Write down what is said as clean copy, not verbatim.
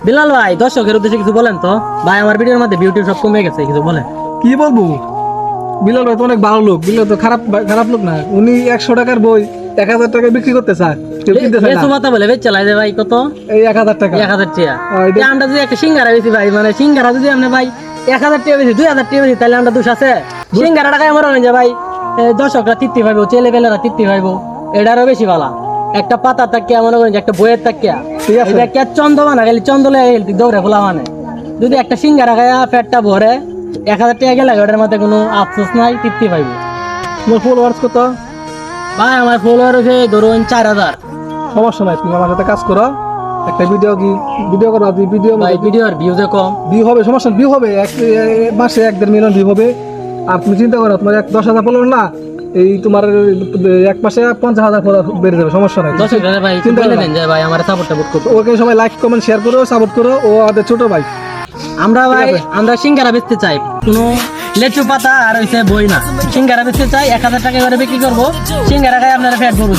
বিলাল ভাই, দর্শকের উদ্দেশ্যে কিছু বলেন তো ভাই। আমার ভিডিওর মধ্যে বিউটি সব কমে গেছে, কিছু বলেন। কি বলবো, বিলাল ভাই তো অনেক ভালো লোক। বিলাল তো খারাপ লোক না। উনি 100 টাকার বই 1000 টাকায় বিক্রি করতে চায়, কেউ কিনতে চায় না। লেসু মাথা বলে চালাই দে ভাই, কত? এই 1000 টাকা। 1000 টাকা। এটা- আমরা যদি একটা সিঙ্গারা বেশি ভাই, মানে সিঙ্গারা যদি আমরা ভাই 1000 টাকা বেশি, 2000 টাকা বেশি, তাহলে আমরা দোষ আছে? সিঙ্গারা টাকায় আমার মনে যায় ভাই দর্শকরা তৃপ্তি পাইবো, ছেলে পেলেরা তৃপ্তি পাইবো, এটারও বেশি ভালো। একটা পাতা তাকিয়া মনে করেন যে একটা বইয়ের তাকিয়া, ঠিক আছে। এটা কে চন্দ বানা গেলে চন্দলে দৌড়ে খোলা মানে। যদি একটা সিঙ্গারা খায়া পেটটা ভরে 1000 টাকা গেলে ওটার মধ্যে কোনো আফসোস নাই, তৃপ্তি পাইবো। তোমার ফলোয়ার্স কত? ভাই আমার ফলোয়ার হচ্ছে ধরুন 4000। সমস্যা নাই, তুমি আমার সাথে কাজ করো। একটা ভিডিও করো, ভিডিও ভাই ভিডিওর ভিউজে কম। ভিউ হবে, সমস্যা ভিউ হবে। মাসে 1-1.5 মিলিয়ন ভিউ হবে। আর তুমি চিন্তা করো, তোমার 10,000 ফলোয়ার না, এই তোমার এক মাসে 50,000 ফলোয়ার বেড়ে যাবে, সমস্যা নাই। দর্শকরা ভাই একটু চিন্তা বলে করো না। দেন যে ভাই আমার সাপোর্ট করতে। ওকে সবাই লাইক কমেন্ট শেয়ার করো, সাপোর্ট করো। ও আমাদের ছোট ভাই। আমরা ভাই ঠিক আছে। আমরা সিঙ্গারা বেচতে চাই, কোনো লেচু পাতা আর হইছে বই না। সিঙ্গারা বেচতে চাই, 1000 টাকা করে বিক্রি করবো। সিঙ্গারা খাই আপনারা ফ্যাট করবো।